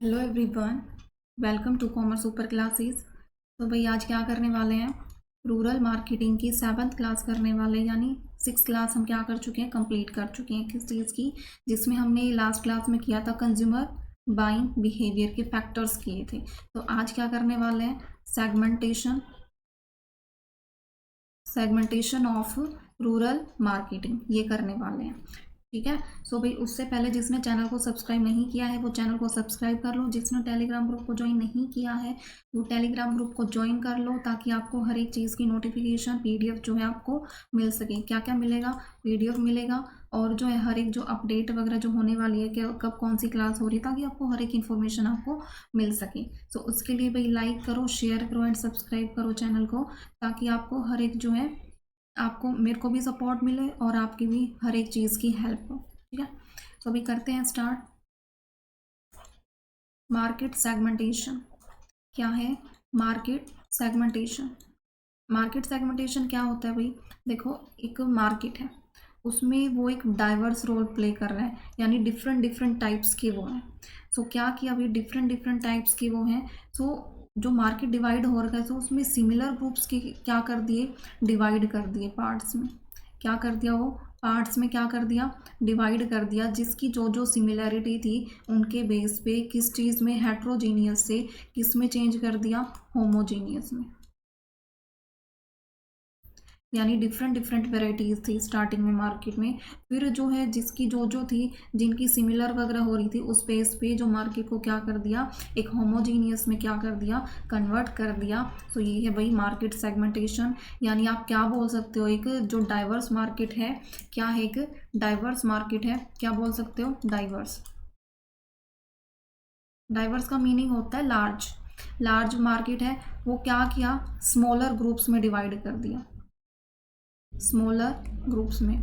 Hello everyone, welcome to commerce super classes. तो भाई आज क्या करने वाले हैं, रूरल मार्केटिंग की 7th क्लास करने वाले, यानी 6th क्लास हम क्या कर चुके हैं, कंप्लीट कर चुके हैं किस चीज़ की, जिसमें हमने लास्ट क्लास में किया था कंज्यूमर बाइंग बिहेवियर के फैक्टर्स किए थे। तो आज क्या करने वाले हैं, segmentation segmentation of rural marketing, ये करने वाले हैं। ठीक है। सो भाई उससे पहले जिसने चैनल को सब्सक्राइब नहीं किया है वो चैनल को सब्सक्राइब कर लो। जिसने टेलीग्राम ग्रुप को ज्वाइन नहीं किया है वो टेलीग्राम ग्रुप को ज्वाइन कर लो, ताकि आपको हर एक चीज़ की नोटिफिकेशन पीडीएफ जो है आपको मिल सके। क्या क्या मिलेगा, पीडीएफ मिलेगा, और जो है हर एक जो अपडेट वगैरह जो होने वाली है कि कब कौन सी क्लास हो रही है, ताकि आपको हर एक इन्फॉर्मेशन आपको मिल सके। सो उसके लिए भाई लाइक करो, शेयर करो एंड सब्सक्राइब करो चैनल को, ताकि आपको हर एक जो है, आपको मेरे को भी सपोर्ट मिले और आपकी भी हर एक चीज़ की हेल्प हो। ठीक है। तो अभी करते हैं स्टार्ट। मार्केट सेगमेंटेशन क्या है, मार्केट सेगमेंटेशन। मार्केट सेगमेंटेशन क्या होता है भाई, देखो एक मार्केट है, उसमें वो एक डाइवर्स रोल प्ले कर रहा है, यानी डिफरेंट डिफरेंट टाइप्स के वो हैं। सो क्या किया अभी, डिफरेंट डिफरेंट टाइप्स के वो हैं। सो जो मार्केट डिवाइड हो रखा है, सो उसमें सिमिलर ग्रुप्स के क्या कर दिए, डिवाइड कर दिए पार्ट्स में। क्या कर दिया, वो पार्ट्स में क्या कर दिया, डिवाइड कर दिया, जिसकी जो जो सिमिलैरिटी थी उनके बेस पे किस चीज़ में, हेट्रोजीनियस से किस में चेंज कर दिया, होमोजीनियस में। यानी डिफरेंट डिफरेंट वेराइटीज़ थी स्टार्टिंग में मार्केट में। फिर जो है जिसकी जो जो थी, जिनकी सिमिलर वगैरह हो रही थी, उस बेस पे जो मार्केट को क्या कर दिया, एक होमोजीनियस में क्या कर दिया, कन्वर्ट कर दिया। तो ये है भाई मार्केट सेगमेंटेशन। यानी आप क्या बोल सकते हो, एक जो डाइवर्स मार्केट है, क्या है, एक डाइवर्स मार्केट है, क्या बोल सकते हो, डाइवर्स। डाइवर्स का मीनिंग होता है लार्ज। लार्ज मार्केट है, वो क्या किया, स्मॉलर ग्रुप्स में डिवाइड कर दिया, स्मॉलर ग्रुप्स में,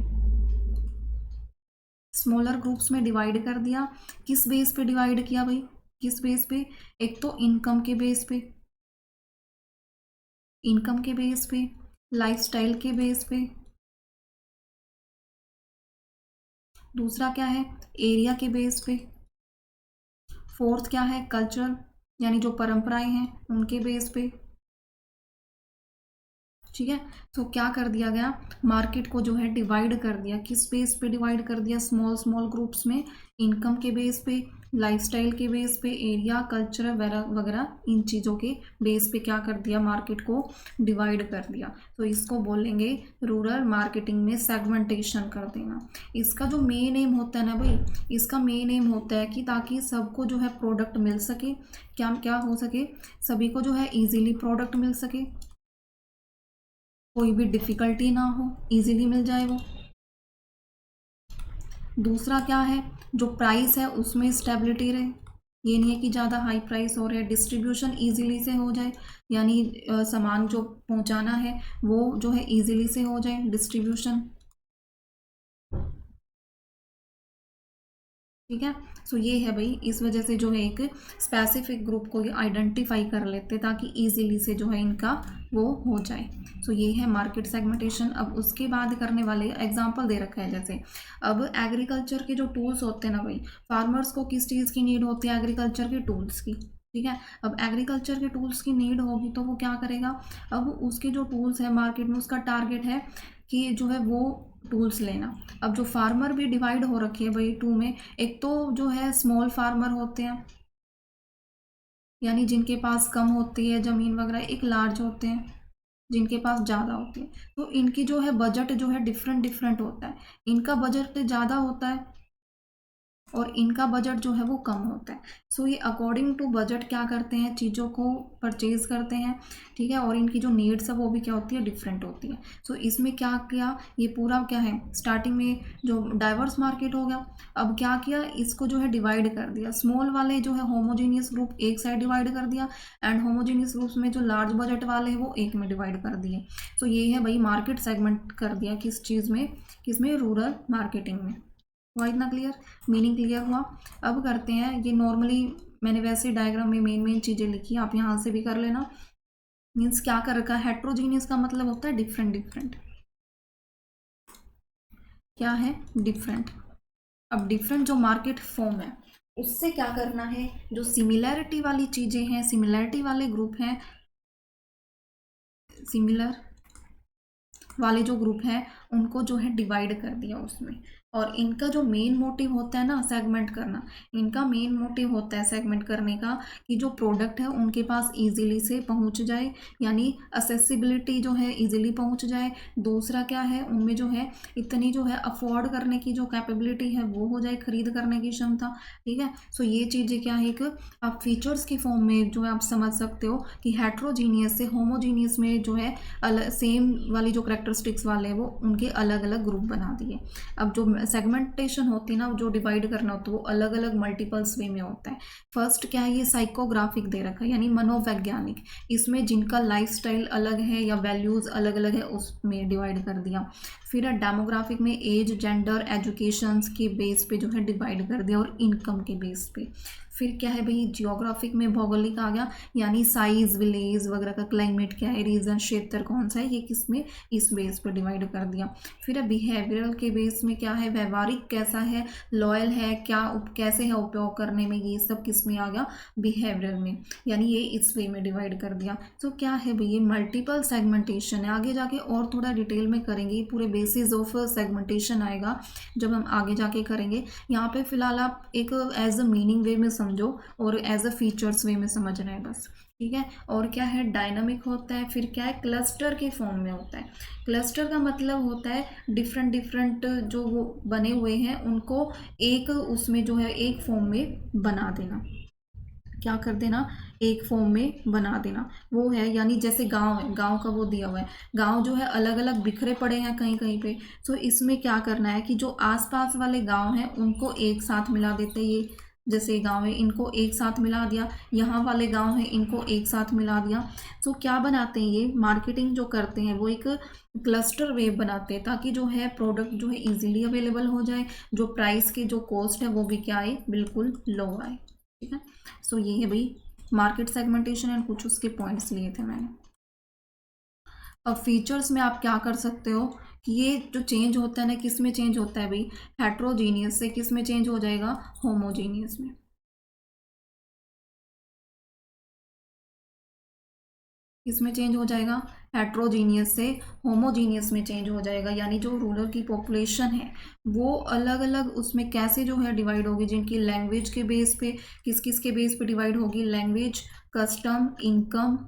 स्मॉलर ग्रुप्स में डिवाइड कर दिया। किस बेस पे डिवाइड किया भाई, किस बेस पे, एक तो इनकम के बेस पे, इनकम के बेस पे, लाइफस्टाइल के बेस पे, दूसरा क्या है, एरिया के बेस पे, फोर्थ क्या है, कल्चर, यानी जो परंपराएं हैं उनके बेस पे। ठीक है। तो क्या कर दिया गया, मार्केट को जो है डिवाइड कर दिया, किस बेस पे डिवाइड कर दिया, स्मॉल स्मॉल ग्रुप्स में, इनकम के बेस पे, लाइफस्टाइल के बेस पे, एरिया, कल्चर वगैरह वगैरह, इन चीज़ों के बेस पे क्या कर दिया, मार्केट को डिवाइड कर दिया। तो इसको बोलेंगे रूरल मार्केटिंग में सेगमेंटेशन कर देना। इसका जो मेन एम होता है ना भाई, इसका मेन एम होता है कि ताकि सबको जो है प्रोडक्ट मिल सके, क्या क्या हो सके, सभी को जो है इजीली प्रोडक्ट मिल सके, कोई भी डिफ़िकल्टी ना हो, इजीली मिल जाए वो। दूसरा क्या है, जो प्राइस है उसमें स्टेबिलिटी रहे, ये नहीं है कि ज़्यादा हाई प्राइस हो रहा है, डिस्ट्रीब्यूशन इजीली से हो जाए, यानी सामान जो पहुंचाना है वो जो है इजीली से हो जाए, डिस्ट्रीब्यूशन। ठीक है। सो ये है भाई, इस वजह से जो है एक स्पेसिफिक ग्रुप को आइडेंटिफाई कर लेते ताकि इजीली से जो है इनका वो हो जाए। सो ये है मार्केट सेगमेंटेशन। अब उसके बाद करने वाले एग्जांपल दे रखा है, जैसे अब एग्रीकल्चर के जो टूल्स होते हैं ना भाई, फार्मर्स को किस चीज़ की नीड होती है, एग्रीकल्चर के टूल्स की। ठीक है। अब एग्रीकल्चर के टूल्स की नीड होगी तो वो क्या करेगा, अब उसके जो टूल्स है मार्केट में, उसका टारगेट है कि जो है वो टूल्स लेना। अब जो फार्मर भी डिवाइड हो रखे हैं भाई टू में, एक तो जो है स्मॉल फार्मर होते हैं, यानी जिनके पास कम होती है ज़मीन वगैरह, एक लार्ज होते हैं जिनके पास ज़्यादा होती है। तो इनकी जो है बजट जो है डिफरेंट डिफरेंट होता है, इनका बजट ज़्यादा होता है और इनका बजट जो है वो कम होता है। सो ये अकॉर्डिंग टू बजट क्या करते हैं, चीज़ों को परचेज करते हैं। ठीक है। और इनकी जो नीड्स है वो भी क्या होती है, डिफरेंट होती है। सो इसमें क्या किया, ये पूरा क्या है, स्टार्टिंग में जो डाइवर्स मार्केट हो गया, अब क्या किया, इसको जो है डिवाइड कर दिया, स्मॉल वाले जो है होमोजीनियस ग्रुप एक साइड डिवाइड कर दिया, एंड होमोजीनियस ग्रुप्स में जो लार्ज बजट वाले हैं वो एक में डिवाइड कर दिए। सो ये है भाई मार्केट सेगमेंट कर दिया, किस चीज़ में, किसमें, रूरल मार्केटिंग में। हुआ इतना क्लियर, मीनिंग क्लियर हुआ। अब करते हैं, ये नॉर्मली मैंने वैसे डायग्राम में मेन मेन चीज़ें लिखी, आप यहाँ से भी कर लेना। मीन्स क्या कर रखा है, हेट्रोजीनियस का मतलब होता है डिफरेंट डिफरेंट, क्या है, डिफरेंट। अब डिफरेंट जो मार्केट फॉर्म है, उससे क्या करना है, जो सिमिलैरिटी वाली चीज़ें हैं, सिमिलैरिटी वाले ग्रुप हैं, सिमिलर वाले जो ग्रुप हैं उनको जो है डिवाइड कर दिया उसमें। और इनका जो मेन मोटिव होता है ना सेगमेंट करना, इनका मेन मोटिव होता है सेगमेंट करने का कि जो प्रोडक्ट है उनके पास इजीली से पहुंच जाए, यानी असेसिबिलिटी जो है इजीली पहुंच जाए। दूसरा क्या है, उनमें जो है इतनी जो है अफोर्ड करने की जो कैपेबिलिटी है वो हो जाए, खरीद करने की क्षमता। ठीक है, सो ये चीज़ें क्या है, एक आप फीचर्स के फॉर्म में जो है आप समझ सकते हो कि हेट्रोजीनियस से होमोजीनियस में जो है अलग सेम वाली जो करेक्टरिस्टिक्स वाले हैं वो उनके अलग अलग ग्रुप बना दिए। अब जो सेगमेंटेशन होती है ना, जो डिवाइड करना होता है वो अलग अलग मल्टीपल्स वे में होता है। फर्स्ट क्या है, ये साइकोग्राफिक दे रखा है यानी मनोवैज्ञानिक, इसमें जिनका लाइफस्टाइल अलग है या वैल्यूज़ अलग अलग है उसमें डिवाइड कर दिया। फिर डेमोग्राफिक में एज, जेंडर, एजुकेशन के बेस पे जो है डिवाइड कर दिया और इनकम के बेस पे। फिर क्या है भाई, जियोग्राफिक में भौगोलिक आ गया, यानी साइज, विलेज वगैरह का, क्लाइमेट क्या है, रीजन, क्षेत्र कौन सा है, ये किस में, इस बेस पर डिवाइड कर दिया। फिर बिहेवियरल के बेस में क्या है, व्यवहारिक कैसा है, लॉयल है, क्या कैसे है उपयोग करने में, ये सब किस में आ गया, बिहेवियरल में, यानी ये इस वे में डिवाइड कर दिया। तो क्या है भाई, ये मल्टीपल सेगमेंटेशन है। आगे जाके और थोड़ा डिटेल में करेंगे, पूरे बेसिस ऑफ सेगमेंटेशन आएगा जब हम आगे जाके करेंगे। यहाँ पे फिलहाल आप एक एज अ मीनिंग वे में समझो और एज अ फीचर्स वे में समझना है बस। ठीक है, और क्या है, डायनामिक होता है। फिर क्या है, क्लस्टर के फॉर्म में होता है। क्लस्टर का मतलब होता है डिफरेंट डिफरेंट जो वो बने हुए हैं उनको एक उसमें जो है एक फॉर्म में बना देना। क्या कर देना, एक फॉर्म में बना देना, वो है यानी जैसे गांव है, गांव का वो दिया हुआ है, गांव जो है अलग अलग बिखरे पड़े हैं कहीं कहीं पे। सो इसमें क्या करना है कि जो आसपास वाले गांव हैं उनको एक साथ मिला देते हैं। ये जैसे गांव है इनको एक साथ मिला दिया, यहाँ वाले गांव हैं इनको एक साथ मिला दिया। सो क्या बनाते हैं, ये मार्केटिंग जो करते हैं वो एक क्लस्टर वेव बनाते हैं ताकि जो है प्रोडक्ट जो है इजीली अवेलेबल हो जाए, जो प्राइस के जो कॉस्ट है वो भी क्या आए, बिल्कुल लो आए। ठीक है, सो ये है भाई मार्केट सेगमेंटेशन एंड कुछ उसके पॉइंट्स लिए थे मैंने। अब फीचर्स में आप क्या कर सकते हो कि ये जो चेंज होता है ना, किस में चेंज होता है भाई, हेट्रोजीनियस से किस में चेंज हो जाएगा, होमोजीनियस में। किस में चेंज हो जाएगा, हेट्रोजीनियस से होमोजीनियस में चेंज हो जाएगा। यानी जो रूरल की पॉपुलेशन है वो अलग अलग उसमें कैसे जो है डिवाइड होगी, जिनकी लैंग्वेज के बेस पे, किस किस के बेस पे डिवाइड होगी, language, custom, income,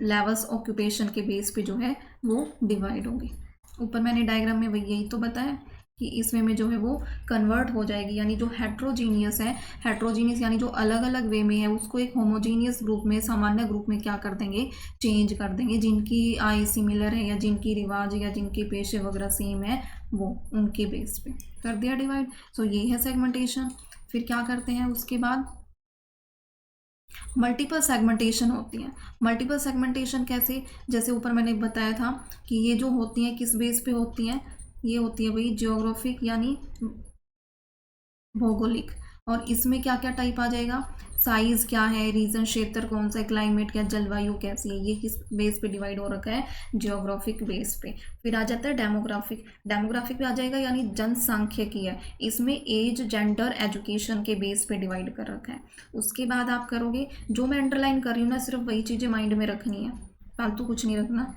levels, occupation के बेस पे जो है वो डिवाइड होगी। ऊपर मैंने डायग्राम में वही यही तो बताया कि इस वे में जो है वो कन्वर्ट हो जाएगी। यानी जो हेट्रोजीनियस है, हेट्रोजीनियस यानी जो अलग अलग वे में है उसको एक होमोजीनियस ग्रुप में, सामान्य ग्रुप में क्या कर देंगे, चेंज कर देंगे। जिनकी आय सिमिलर है या जिनकी रिवाज या जिनके पेशे वगैरह सेम है वो उनके बेस पे कर दिया डिवाइड। सो ये है सेगमेंटेशन। फिर क्या करते हैं उसके बाद, मल्टीपल सेगमेंटेशन होती है। मल्टीपल सेगमेंटेशन कैसे, जैसे ऊपर मैंने बताया था कि ये जो होती हैं किस बेस पे होती हैं, ये होती है भाई जियोग्राफिक यानी भौगोलिक। और इसमें क्या क्या टाइप आ जाएगा, साइज क्या है, रीजन क्षेत्र कौन सा है, क्लाइमेट क्या, जलवायु कैसी है, ये किस बेस पे डिवाइड हो रखा है, जियोग्राफिक बेस पे। फिर आ जाता है डेमोग्राफिक, डेमोग्राफिक पे आ जाएगा यानी जनसांख्यिकी है, इसमें एज, जेंडर, एजुकेशन के बेस पे डिवाइड कर रखा है। उसके बाद आप करोगे, जो मैं अंडरलाइन कर रही हूँ ना सिर्फ वही चीज़ें माइंड में रखनी है, फालतू कुछ नहीं रखना।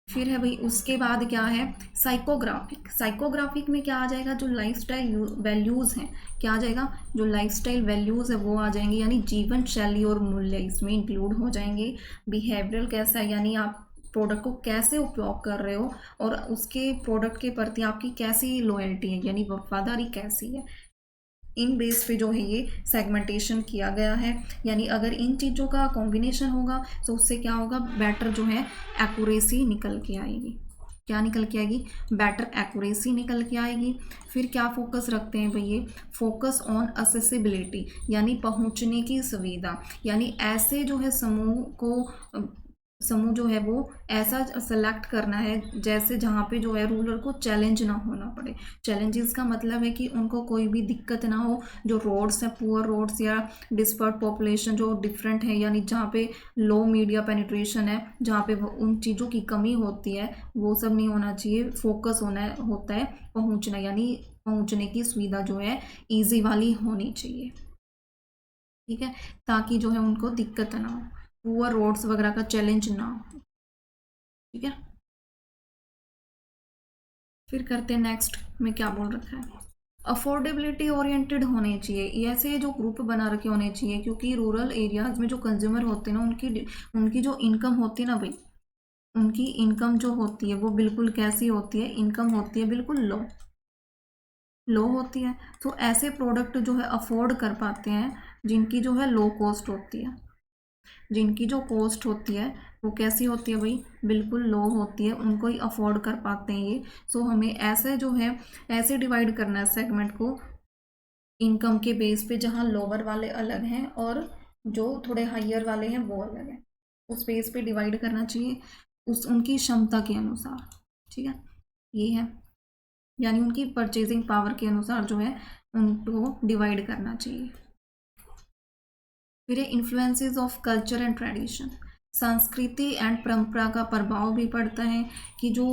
फिर है भाई उसके बाद क्या है, साइकोग्राफिक। साइकोग्राफिक में क्या आ जाएगा, जो लाइफस्टाइल वैल्यूज़ हैं, क्या आ जाएगा, जो लाइफस्टाइल वैल्यूज़ है वो आ जाएंगे, यानी जीवन शैली और मूल्य इसमें इंक्लूड हो जाएंगे। बिहेवियरल कैसा है, यानी आप प्रोडक्ट को कैसे उपयोग कर रहे हो और उसके प्रोडक्ट के प्रति आपकी कैसी लॉयल्टी है, यानी वफादारी कैसी है, इन बेस पे जो है ये सेगमेंटेशन किया गया है। यानी अगर इन चीज़ों का कॉम्बिनेशन होगा तो उससे क्या होगा, बेटर जो है एक्यूरेसी निकल के आएगी। क्या निकल के आएगी, बेटर एक्यूरेसी निकल के आएगी। फिर क्या फोकस रखते हैं भैया, फोकस ऑन असेसिबिलिटी यानी पहुंचने की सुविधा। यानी ऐसे जो है समूह जो है वो ऐसा सेलेक्ट करना है जैसे जहाँ पे जो है रूलर को चैलेंज ना होना पड़े। चैलेंजेस का मतलब है कि उनको कोई भी दिक्कत ना हो, जो रोड्स हैं पुअर रोड्स या डिस्पर्ट पॉपुलेशन जो डिफरेंट है, यानी जहाँ पे लो मीडिया पेनिट्रेशन है, जहाँ पे उन चीज़ों की कमी होती है वो सब नहीं होना चाहिए। फोकस होता है पहुँचना, यानी पहुंचने की सुविधा जो है इजी वाली होनी चाहिए, ठीक है, ताकि जो है उनको दिक्कत ना हो, पुअर रोड्स वगैरह का चैलेंज ना हो, ठीक है। फिर करते हैं नेक्स्ट में क्या बोल रखा है, अफोर्डेबिलिटी ओरिएंटेड होने चाहिए, ऐसे जो ग्रुप बना रखे होने चाहिए, क्योंकि रूरल एरियाज में जो कंज्यूमर होते हैं ना उनकी जो इनकम होती है ना भाई, उनकी इनकम जो होती है वो बिल्कुल कैसी होती है, इनकम होती है बिल्कुल लो होती है। तो ऐसे प्रोडक्ट जो है अफोर्ड कर पाते हैं जिनकी जो है लो कॉस्ट होती है, जिनकी जो कॉस्ट होती है वो कैसी होती है भाई, बिल्कुल लो होती है, उनको ही अफोर्ड कर पाते हैं ये। सो हमें ऐसे जो है ऐसे डिवाइड करना है सेगमेंट को इनकम के बेस पे, जहाँ लोअर वाले अलग हैं और जो थोड़े हाइयर वाले हैं वो अलग हैं, उस बेस पे डिवाइड करना चाहिए उस उनकी क्षमता के अनुसार, ठीक है, ये है, यानी उनकी परचेजिंग पावर के अनुसार जो है उनको डिवाइड करना चाहिए। फिर influences of culture and tradition, संस्कृति एंड परंपरा का प्रभाव भी पड़ता है कि जो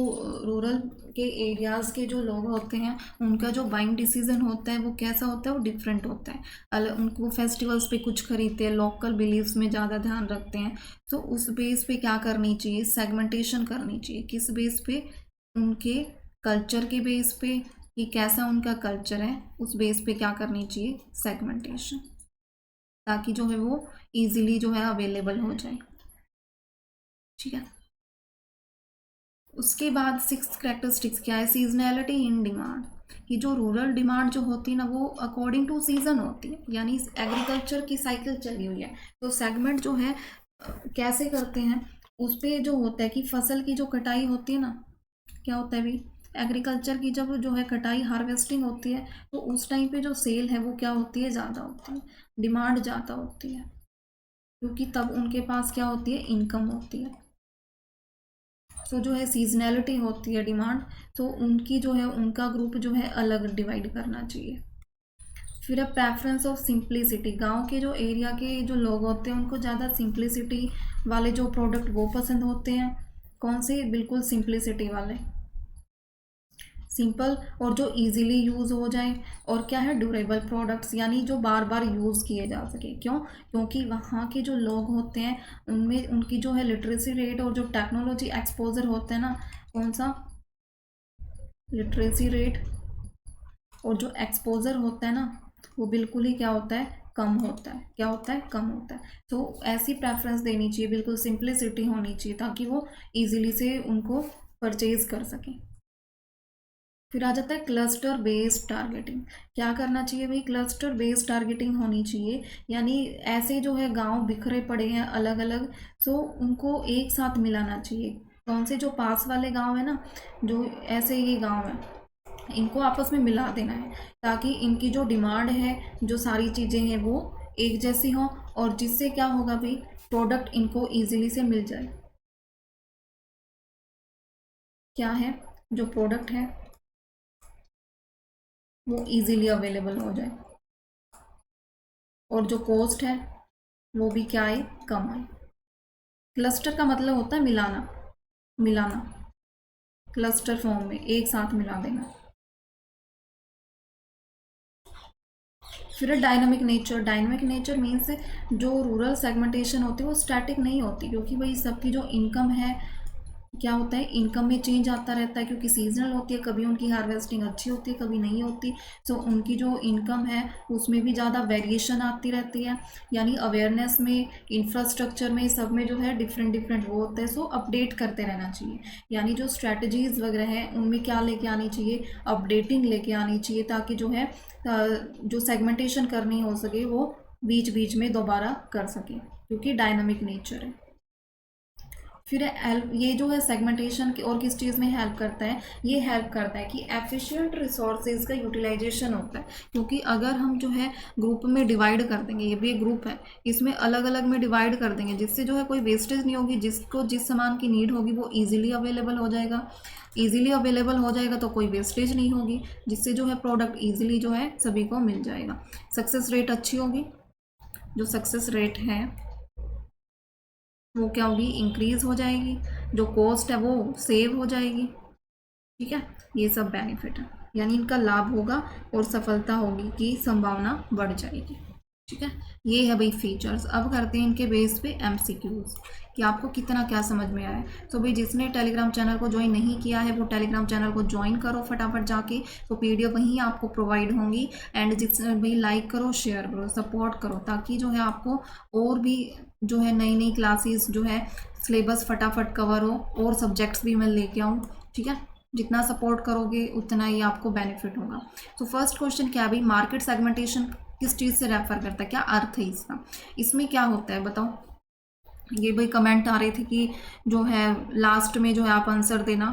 रूरल के एरियाज़ के जो लोग होते हैं उनका जो बाइंग डिसीजन होता है वो कैसा होता है, वो डिफरेंट होता है, अलग उनको फेस्टिवल्स पे कुछ खरीदते हैं, लोकल बिलीव्स में ज़्यादा ध्यान रखते हैं। तो उस बेस पे क्या करनी चाहिए, सेगमेंटेशन करनी चाहिए, किस बेस पे, उनके कल्चर के बेस पे कि कैसा उनका कल्चर है, उस बेस पे क्या करनी चाहिए, सेगमेंटेशन, ताकि जो है वो इजीली जो है अवेलेबल हो जाए, ठीक है। उसके बाद 6 कैरेक्टरिस्टिक्स क्या है, सीजनैलिटी इन डिमांड, कि जो रूरल डिमांड जो होती है ना वो अकॉर्डिंग टू सीजन होती है, यानी एग्रीकल्चर की साइकिल चली हुई है। तो सेगमेंट जो है कैसे करते हैं, उस पर जो होता है कि फसल की जो कटाई होती है ना, क्या होता है भाई, एग्रीकल्चर की जब जो है कटाई हार्वेस्टिंग होती है तो उस टाइम पे जो सेल है वो क्या होती है, ज़्यादा होती है, डिमांड ज़्यादा होती है, क्योंकि तब उनके पास क्या होती है, इनकम होती है। तो जो है सीजनैलिटी होती है डिमांड, तो उनकी जो है उनका ग्रुप जो है अलग डिवाइड करना चाहिए। फिर अब प्रेफरेंस ऑफ सिंप्लिसिटी, गांव के जो एरिया के जो लोग होते हैं उनको ज़्यादा सिंप्लिसिटी वाले जो प्रोडक्ट वो पसंद होते हैं, कौन से, बिल्कुल सिंप्लिसिटी वाले, सिंपल और जो इजीली यूज़ हो जाए, और क्या है, ड्यूरेबल प्रोडक्ट्स, यानी जो बार बार यूज़ किए जा सके। क्यों, क्योंकि वहाँ के जो लोग होते हैं उनमें उनकी जो है लिटरेसी रेट और जो टेक्नोलॉजी एक्सपोजर होता है ना, कौन सा, लिटरेसी रेट और जो एक्सपोजर होता है ना वो बिल्कुल ही क्या होता है, कम होता है, क्या होता है, कम होता है। तो ऐसी प्रेफरेंस देनी चाहिए, बिल्कुल सिंप्लिसिटी होनी चाहिए ताकि वो इजीली से उनको परचेज कर सकें। फिर आ जाता है क्लस्टर बेस्ड टारगेटिंग, क्या करना चाहिए भाई, क्लस्टर बेस्ड टारगेटिंग होनी चाहिए, यानी ऐसे जो है गांव बिखरे पड़े हैं अलग अलग, सो उनको एक साथ मिलाना चाहिए। कौन से, जो पास वाले गांव है ना, जो ऐसे ये गांव है इनको आपस में मिला देना है, ताकि इनकी जो डिमांड है, जो सारी चीज़ें हैं वो एक जैसी हों, और जिससे क्या होगा भाई, प्रोडक्ट इनको ईजिली से मिल जाए, क्या है, जो प्रोडक्ट है वो इजीली अवेलेबल हो जाए, और जो कॉस्ट है वो भी क्या आए, कम आए। क्लस्टर का मतलब होता है मिलाना, मिलाना, क्लस्टर फॉर्म में एक साथ मिला देना। फिर dynamic nature, dynamic nature means जो रूरल सेगमेंटेशन होती है वो स्टैटिक नहीं होती, क्योंकि भाई सबकी जो इनकम है, क्या होता है, इनकम में चेंज आता रहता है, क्योंकि सीजनल होती है, कभी उनकी हार्वेस्टिंग अच्छी होती है, कभी नहीं होती। सो उनकी जो इनकम है उसमें भी ज़्यादा वेरिएशन आती रहती है, यानी अवेयरनेस में, इंफ्रास्ट्रक्चर में, सब में जो है डिफरेंट डिफरेंट वो होता है। सो अपडेट करते रहना चाहिए, यानी जो स्ट्रैटेजीज़ वगैरह हैं उनमें क्या लेके आनी चाहिए, अपडेटिंग लेके आनी चाहिए, ताकि जो है जो सेगमेंटेशन करनी हो सके वो बीच बीच में दोबारा कर सके, क्योंकि डायनामिक नेचर है। फिर हेल्प, ये जो है सेगमेंटेशन की और किस चीज़ में हेल्प करता है, ये हेल्प करता है कि एफिशिएंट रिसोर्सेज का यूटिलाइजेशन होता है, क्योंकि अगर हम जो है ग्रुप में डिवाइड कर देंगे, ये भी एक ग्रुप है, इसमें अलग अलग में डिवाइड कर देंगे, जिससे जो है कोई वेस्टेज नहीं होगी, जिसको जिस सामान की नीड होगी वो ईजिली अवेलेबल हो जाएगा, ईजिली अवेलेबल हो जाएगा तो कोई वेस्टेज नहीं होगी, जिससे जो है प्रोडक्ट ईजिली जो है सभी को मिल जाएगा, सक्सेस रेट अच्छी होगी, जो सक्सेस रेट है वो क्या होगी, इंक्रीज हो जाएगी, जो कॉस्ट है वो सेव हो जाएगी, ठीक है, ये सब बेनिफिट है। यानी इनका लाभ होगा और सफलता होगी की संभावना बढ़ जाएगी। ठीक है, ये है भाई फीचर्स। अब करते हैं इनके बेस पे एमसीक्यूज कि आपको कितना क्या समझ में आया है। तो भाई जिसने टेलीग्राम चैनल को ज्वाइन नहीं किया है वो टेलीग्राम चैनल को ज्वाइन करो फटाफट जाके, तो पीडीएफ वहीं आपको प्रोवाइड होंगी। एंड जिस भाई लाइक करो, शेयर करो, सपोर्ट करो, ताकि जो है आपको और भी जो है नई नई क्लासेस जो है सिलेबस फटाफट कवर हो और सब्जेक्ट्स भी मैं लेके आऊँ। ठीक है, जितना सपोर्ट करोगे उतना ही आपको बेनिफिट होगा। तो फर्स्ट क्वेश्चन क्या है भाई, मार्केट सेगमेंटेशन किस चीज़ से रेफर करता है, क्या अर्थ है इसका, इसमें क्या होता है बताओ। ये भाई कमेंट आ रहे थे कि जो है लास्ट में जो है आप आंसर देना,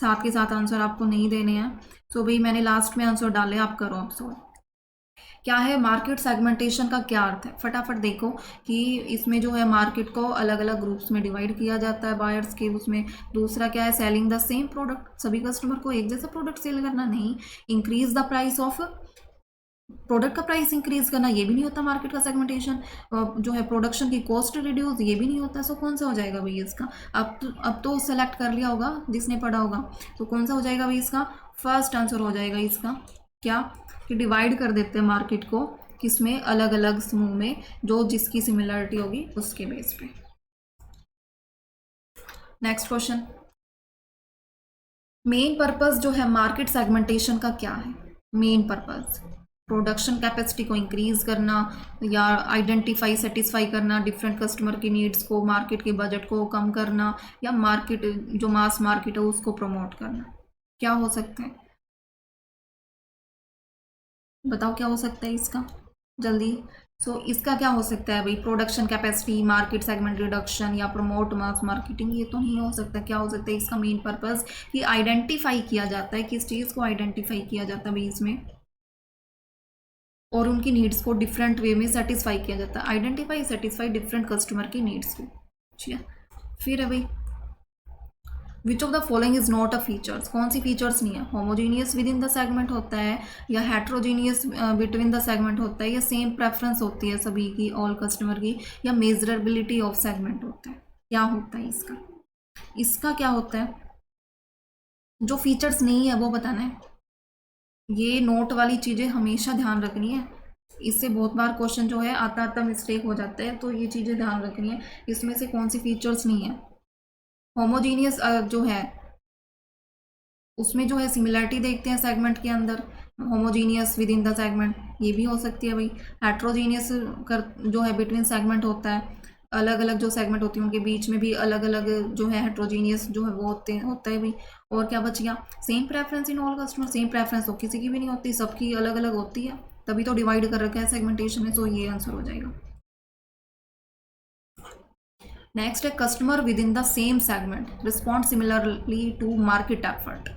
साथ के साथ आंसर आपको नहीं देने हैं। तो भाई मैंने लास्ट में आंसर डाले, आप करो अब सॉल्व। क्या है मार्केट सेगमेंटेशन का क्या अर्थ है, फटाफट देखो कि इसमें जो है मार्केट को अलग अलग ग्रुप्स में डिवाइड किया जाता है बायर्स के उसमें। दूसरा क्या है, सेलिंग द सेम प्रोडक्ट, सभी कस्टमर को एक जैसा प्रोडक्ट सेल करना नहीं। Increase the price of product का प्राइस इंक्रीज करना, ये भी नहीं होता मार्केट का सेगमेंटेशन। जो है प्रोडक्शन की कॉस्ट रिड्यूस, ये भी नहीं होता। सो कौन सा हो जाएगा भाई इसका, अब तो सेलेक्ट कर लिया होगा जिसने पढ़ा होगा। तो कौन सा हो जाएगा भाई इसका, फर्स्ट आंसर हो जाएगा इसका। क्या कि डिवाइड कर देते हैं मार्केट को किसमें, अलग अलग समूह में, जो जिसकी सिमिलरिटी होगी उसके बेस पे। नेक्स्ट क्वेश्चन, मेन पर्पस जो है मार्केट सेगमेंटेशन का क्या है। मेन पर्पस प्रोडक्शन कैपेसिटी को इंक्रीज करना, या आइडेंटिफाई सेटिस्फाई करना डिफरेंट कस्टमर की नीड्स को, मार्केट के बजट को कम करना, या मार्केट जो मास मार्केट है उसको प्रमोट करना। क्या हो सकता है बताओ, क्या हो सकता है इसका जल्दी। सो इसका क्या हो सकता है भाई, production capacity, market segment reduction, या प्रमोट मास मार्केटिंग। ये तो नहीं हो सकता। क्या हो सकता है इसका मेन पर्पस, कि आइडेंटिफाई किया जाता है, किस चीज़ को आइडेंटिफाई किया जाता है भाई इसमें, और उनकी नीड्स को डिफरेंट वे में सेटिस्फाई किया जाता है। आइडेंटिफाई सेटिस्फाई डिफरेंट कस्टमर की नीड्स को। ठीक है, फिर है भाई which of the following is not a features, कौन सी फीचर्स नहीं है। Homogeneous with in the segment होता है, या हेट्रोजीनियस बिटवीन द सेगमेंट होता है, या सेम प्रेफरेंस होती है सभी की, ऑल कस्टमर की, या मेजरेबिलिटी ऑफ सेगमेंट होता है। क्या होता है इसका, इसका क्या होता है, जो फीचर्स नहीं है वो बताना है। ये नोट वाली चीज़ें हमेशा ध्यान रखनी है, इससे बहुत बार क्वेश्चन जो है आता आता मिस्टेक हो जाता है, तो ये चीज़ें ध्यान रखनी है। इसमें से कौन सी फीचर्स नहीं है। होमोजीनियस जो है उसमें जो है सिमिलरिटी देखते हैं सेगमेंट के अंदर, homogeneous with in the segment, ये भी हो सकती है भाई। हेट्रोजीनियस कर जो है बिटवीन सेगमेंट होता है, अलग अलग जो सेगमेंट होती है उनके बीच में भी अलग अलग जो है हेट्रोजीनियस जो है वो होता है भाई। और क्या बच गया, same preference in all customer, same preference तो किसी की भी नहीं होती, सबकी अलग अलग होती है, तभी तो डिवाइड कर रखा है सेगमेंटेशन में। तो ये आंसर हो जाएगा। नेक्स्ट है customer within the same segment respond similarly to market effort.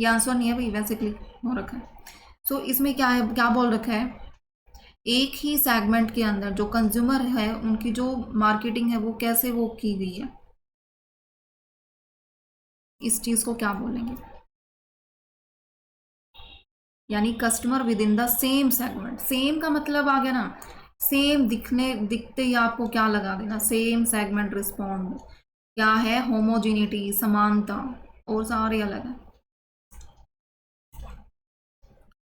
ये आंसर नहीं है भाई, वैसे क्लिक हो रखा है। सो इसमें क्या है, क्या बोल रखा है, एक ही सेगमेंट के अंदर जो कंज्यूमर है उनकी जो मार्केटिंग है वो कैसे वो की गई है, इस चीज को क्या बोलेंगे। यानी customer within the same segment, same का मतलब आ गया ना, सेम दिखते ही आपको क्या लगा देना, सेम सेगमेंट रिस्पॉन्ड। क्या है, होमोजिनिटी, समानता, और सारे अलग है।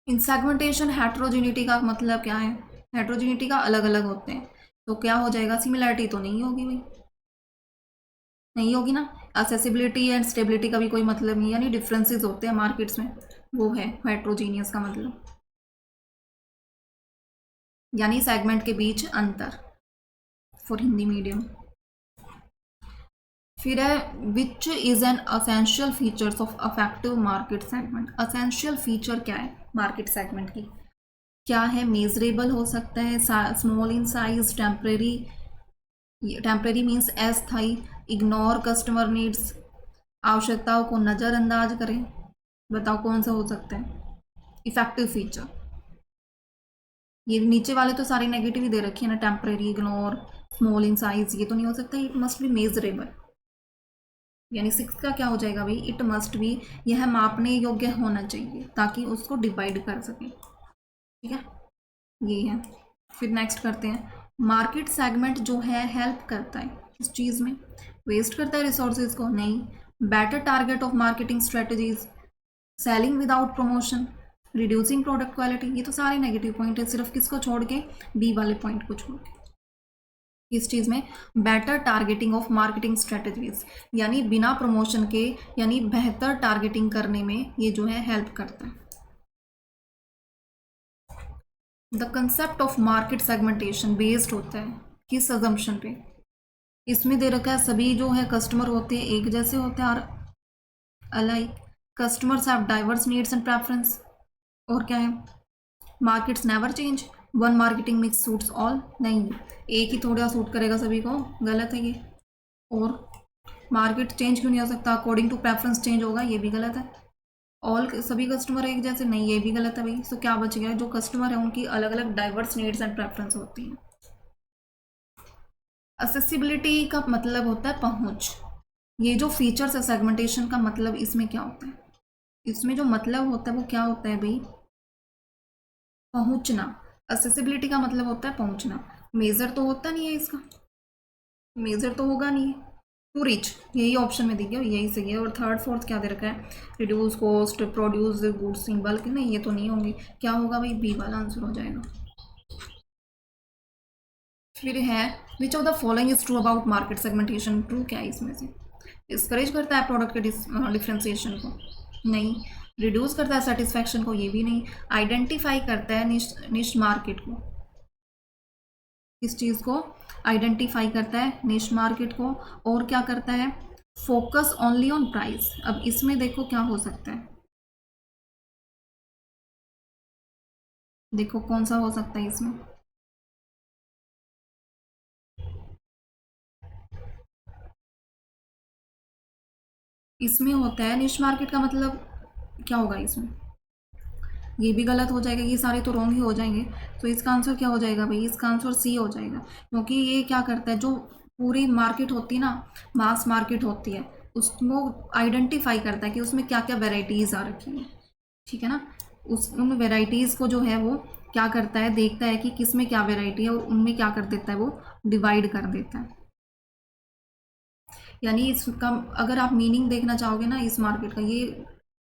इन सेगमेंटेशन हेट्रोजिनिटी का मतलब क्या है, हेट्रोजिनिटी का अलग अलग होते हैं, तो क्या हो जाएगा, सिमिलरिटी तो नहीं होगी भाई, नहीं होगी ना। असेसिबिलिटी एंड स्टेबिलिटी का भी कोई मतलब नहीं, यानी डिफरेंसेस होते हैं मार्केट्स में, वो है हेट्रोजीनियस का मतलब, यानी सेगमेंट के बीच अंतर, फॉर हिंदी मीडियम। फिर है which is an essential features of affective market segment. Essential feature क्या है मार्केट सेगमेंट की, क्या है, मेजरेबल हो सकता है, small in size, temporary, temporary means अस्थाई, इग्नोर कस्टमर नीड्स, आवश्यकताओं को नज़रअंदाज करें। बताओ कौन सा हो सकता है इफेक्टिव फीचर। ये नीचे वाले तो सारे नेगेटिव ही दे रखे हैं ना, temporary, ignore, small in size, ये तो नहीं हो सकता। इट मस्ट बी मेजरेबल, यानी सिक्स का क्या हो जाएगा भाई, इट मस्ट बी, यह मापने योग्य होना चाहिए ताकि उसको डिवाइड कर सकें। ठीक है, ये है। फिर नेक्स्ट करते हैं, मार्केट सेगमेंट जो है हेल्प करता है इस चीज़ में, वेस्ट करता है रिसोर्सेज को नहीं, better target of marketing strategies, selling without promotion, reducing product quality. ये तो सारे नेगेटिव पॉइंट है, सिर्फ किसको छोड़ के, बी वाले पॉइंट को छोड़ के। इस चीज़ में better targeting of marketing strategies, यानी बिना प्रमोशन के, यानी बेहतर टारगेटिंग करने में ये जो है हेल्प करता है। The concept of market segmentation based होता है किस अजम्पशन पे, इसमें दे रखा है सभी जो है कस्टमर होते हैं एक जैसे होते हैं और alike, customers have diverse needs and preference, और क्या है, markets never change, one marketing mix suits all, नहीं एक ही थोड़ा सूट करेगा सभी को, गलत है ये। और मार्केट चेंज क्यों नहीं हो सकता, अकॉर्डिंग टू प्रेफरेंस चेंज होगा, ये भी गलत है। ऑल सभी कस्टमर एक जैसे, नहीं ये भी गलत है भाई। सो क्या बच गया, जो कस्टमर है उनकी अलग अलग डाइवर्स नीड्स एंड प्रेफरेंस होती हैं। असेसिबिलिटी का मतलब होता है पहुंच। ये जो फीचर्स है सेगमेंटेशन का, मतलब इसमें क्या होता है, इसमें जो मतलब होता है वो क्या होता है भाई, पहुंचना। असेसिबिलिटी का मतलब होता है पहुंचना, मेजर तो होता नहीं है इसका, मेजर तो होगा नहीं, टू रीच, यही ऑप्शन में दिया यही सही है। और थर्ड फोर्थ क्या दे रखा है, reduce cost, produce goods in bulk, नहीं ये तो नहीं होंगे, क्या होगा भाई, बी वाला आंसर हो जाएगा। फिर है which of the following is true about market segmentation, true क्या है इसमें से, डिस्करेज करता है प्रोडक्ट के डिफ्रेंसिएशन को, नहीं, रिड्यूस करता है सेटिस्फैक्शन को, ये भी नहीं, आइडेंटिफाई करता है निश मार्केट को, इस चीज़ को आइडेंटिफाई करता है निश मार्केट को, और क्या करता है, फोकस ओनली ऑन प्राइस। अब इसमें देखो क्या हो सकता है, देखो कौन सा हो सकता है इसमें, इसमें होता है निश मार्केट का मतलब क्या होगा इसमें, ये भी गलत हो जाएगा, ये सारे तो रॉन्ग ही हो जाएंगे। तो इसका आंसर क्या हो जाएगा भाई, इसका आंसर सी हो जाएगा, क्योंकि ये क्या करता है, जो पूरी मार्केट होती है ना, मास मार्केट होती है, उसको आइडेंटिफाई करता है कि उसमें क्या क्या वेराइटीज़ आ रखी हैं, ठीक है ना, उस उन वेराइटीज़ को जो है वो क्या करता है, देखता है कि किस में क्या वेराइटी है और उनमें क्या कर देता है, वो डिवाइड कर देता है। यानी इसका अगर आप मीनिंग देखना चाहोगे ना इस मार्केट का, ये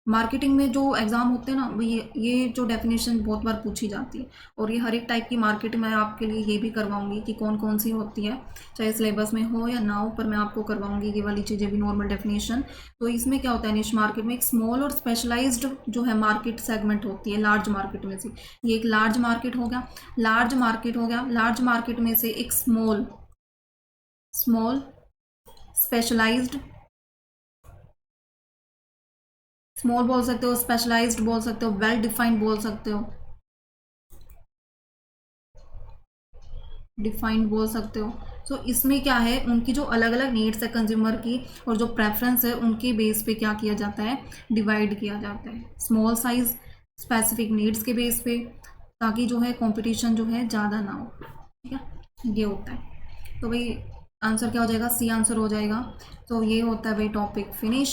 मार्केटिंग में जो एग्ज़ाम होते हैं ना, ये जो डेफिनेशन बहुत बार पूछी जाती है, और ये हर एक टाइप की मार्केट में आपके लिए ये भी करवाऊंगी कि कौन कौन सी होती है, चाहे सिलेबस में हो या ना हो, पर मैं आपको करवाऊंगी ये वाली चीज़ें भी, नॉर्मल डेफिनेशन। तो इसमें क्या होता है, निश मार्केट में एक स्मॉल और स्पेशलाइज्ड जो है मार्केट सेगमेंट होती है लार्ज मार्केट में से, ये एक लार्ज मार्केट हो गया, लार्ज मार्केट हो गया, लार्ज मार्केट में से एक स्मॉल स्मॉल स्पेशलाइज्ड, स्मॉल बोल सकते हो, स्पेशलाइज्ड बोल सकते हो, वेल डिफाइंड बोल सकते हो, डिफाइंड बोल सकते हो। सो इसमें क्या है, उनकी जो अलग अलग नीड्स है कंज्यूमर की और जो प्रेफरेंस है उनके बेस पे क्या किया जाता है, डिवाइड किया जाता है, स्मॉल साइज स्पेसिफिक नीड्स के बेस पे, ताकि जो है कंपटीशन जो है ज़्यादा ना हो, ठीक है, ये होता है। तो भाई आंसर क्या हो जाएगा, सी आंसर हो जाएगा। तो ये होता है भाई टॉपिक फिनिश।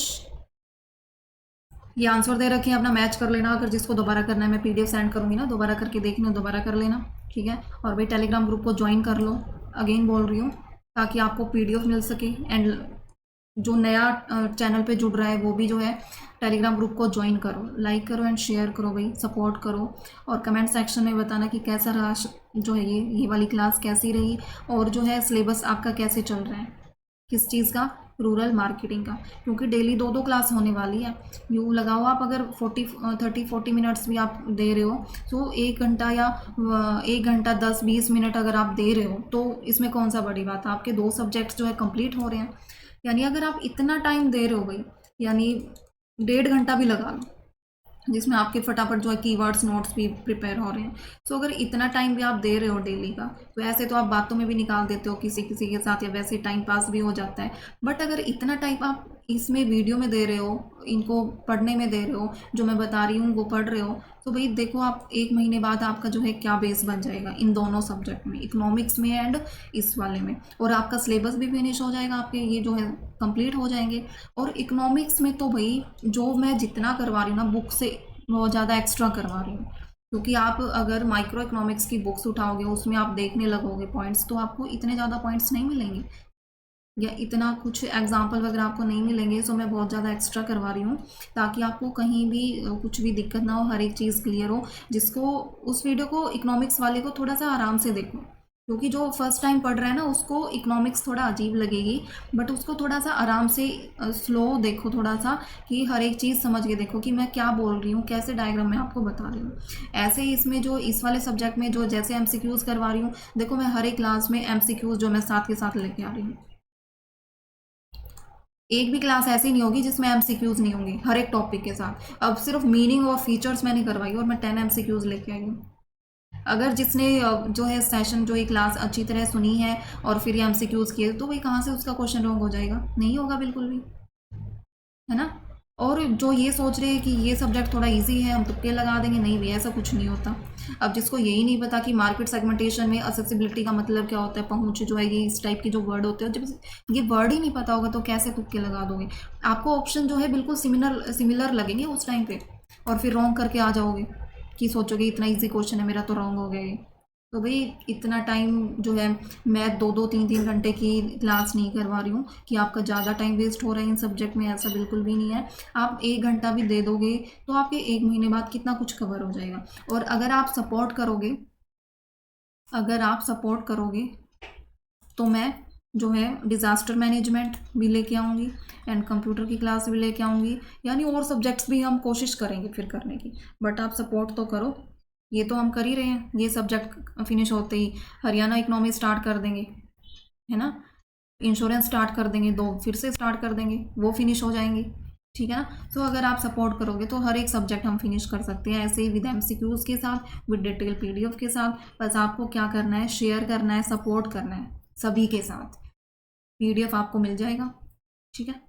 ये आंसर दे रखे हैं, अपना मैच कर लेना, अगर जिसको दोबारा करना है मैं पीडीएफ सेंड करूँगी ना, दोबारा करके देखना, दोबारा कर लेना, ठीक है। और भाई टेलीग्राम ग्रुप को ज्वाइन कर लो, अगेन बोल रही हूँ, ताकि आपको पीडीएफ मिल सके, एंड जो नया चैनल पे जुड़ रहा है वो भी जो है टेलीग्राम ग्रुप को ज्वाइन करो, लाइक करो एंड शेयर करो भाई, सपोर्ट करो, और कमेंट सेक्शन में बताना कि कैसा रहा जो है ये वाली क्लास कैसी रही, और जो है सिलेबस आपका कैसे चल रहा है, किस चीज़ का, रूरल मार्केटिंग का, क्योंकि डेली 2-2 क्लास होने वाली है। यूँ लगाओ आप, अगर 30-40 मिनट्स भी आप दे रहे हो, तो 1 घंटा या 1 घंटा 10-20 मिनट अगर आप दे रहे हो, तो इसमें कौन सा बड़ी बात है, आपके 2 सब्जेक्ट्स जो है कंप्लीट हो रहे हैं। यानी अगर आप इतना टाइम दे रहे हो भाई, यानी 1.5 घंटा भी लगा लो, जिसमें आपके फटाफट जो है कीवर्ड्स नोट्स भी प्रिपेयर हो रहे हैं। सो अगर इतना टाइम भी आप दे रहे हो डेली का, तो ऐसे तो आप बातों में भी निकाल देते हो किसी किसी के साथ, या वैसे टाइम पास भी हो जाता है, बट अगर इतना टाइम आप इसमें वीडियो में दे रहे हो, इनको पढ़ने में दे रहे हो, जो मैं बता रही हूँ वो पढ़ रहे हो, तो भाई देखो आप 1 महीने बाद आपका जो है क्या बेस बन जाएगा इन दोनों सब्जेक्ट में, इकोनॉमिक्स में एंड इस वाले में, और आपका सिलेबस भी फिनिश हो जाएगा, आपके ये जो है कंप्लीट हो जाएंगे। और इकोनॉमिक्स में तो भाई जो मैं जितना करवा रही हूँ ना बुक से, बहुत ज़्यादा एक्स्ट्रा करवा रही हूँ, क्योंकि आप अगर माइक्रो इकोनॉमिक्स की बुक्स उठाओगे, उसमें आप देखने लगोगे पॉइंट्स, तो आपको इतने ज़्यादा पॉइंट्स नहीं मिलेंगे। या इतना कुछ एग्जाम्पल वगैरह आपको नहीं मिलेंगे। सो मैं बहुत ज़्यादा एक्स्ट्रा करवा रही हूँ ताकि आपको कहीं भी कुछ भी दिक्कत ना हो, हर एक चीज़ क्लियर हो। जिसको उस वीडियो को इकोनॉमिक्स वाले को थोड़ा सा आराम से देखो, क्योंकि जो फर्स्ट टाइम पढ़ रहा है ना उसको इकोनॉमिक्स थोड़ा अजीब लगेगी, बट उसको थोड़ा सा आराम से स्लो देखो थोड़ा सा, कि हर एक चीज़ समझ के देखो कि मैं क्या बोल रही हूँ, कैसे डायग्राम में आपको बता रही हूँ। ऐसे ही इसमें जो इस वाले सब्जेक्ट में जो जैसे एमसीक्यूज़ करवा रही हूँ, देखो मैं हर एक क्लास में एमसीक्यूज़ जो मैं साथ के साथ लेके आ रही हूँ। एक भी क्लास ऐसी नहीं होगी जिसमें एमसीक्यूज नहीं होंगे हर एक टॉपिक के साथ। अब सिर्फ मीनिंग और फीचर्स मैंने करवाई और मैं 10 एमसीक्यूज लेके आई हूँ। अगर जिसने जो है सेशन जो ये क्लास अच्छी तरह सुनी है और फिर ये एमसीक्यूज किए, तो वही कहाँ से उसका क्वेश्चन रॉन्ग हो जाएगा? नहीं होगा बिल्कुल भी, है ना। और जो ये सोच रहे हैं कि ये सब्जेक्ट थोड़ा इजी है, हम तुक्के लगा देंगे, नहीं भी ऐसा कुछ नहीं होता। अब जिसको यही नहीं पता कि मार्केट सेगमेंटेशन में असेसिबिलिटी का मतलब क्या होता है, पहुंच जो है, ये इस टाइप के जो वर्ड होते हैं, जब ये वर्ड ही नहीं पता होगा तो कैसे तुक्के लगा दोगे? आपको ऑप्शन जो है बिल्कुल सिमिलर सिमिलर लगेंगे उस टाइम पे, और फिर रॉन्ग करके आ जाओगे कि सोचोगे इतना ईजी क्वेश्चन है मेरा तो रॉन्ग हो गया ये। तो भाई इतना टाइम जो है, मैं 2-2 3-3 घंटे की क्लास नहीं करवा रही हूँ कि आपका ज़्यादा टाइम वेस्ट हो रहा है इन सब्जेक्ट में, ऐसा बिल्कुल भी नहीं है। आप 1 घंटा भी दे दोगे तो आपके 1 महीने बाद कितना कुछ कवर हो जाएगा। और अगर आप सपोर्ट करोगे तो मैं जो है डिज़ास्टर मैनेजमेंट भी लेके आऊँगी एंड कंप्यूटर की क्लास भी लेके आऊँगी, यानी और सब्जेक्ट्स भी हम कोशिश करेंगे फिर करने की। बट आप सपोर्ट तो करो। ये तो हम कर ही रहे हैं, ये सब्जेक्ट फिनिश होते ही हरियाणा इकोनॉमी स्टार्ट कर देंगे, है ना। इंश्योरेंस स्टार्ट कर देंगे, 2 फिर से स्टार्ट कर देंगे, वो फिनिश हो जाएंगे, ठीक है ना। तो अगर आप सपोर्ट करोगे तो हर एक सब्जेक्ट हम फिनिश कर सकते हैं, ऐसे ही विद एमसीक्यूज के साथ, विद डिटेल पीडीएफ के साथ। बस आपको क्या करना है, शेयर करना है, सपोर्ट करना है सभी के साथ, पीडीएफ आपको मिल जाएगा, ठीक है।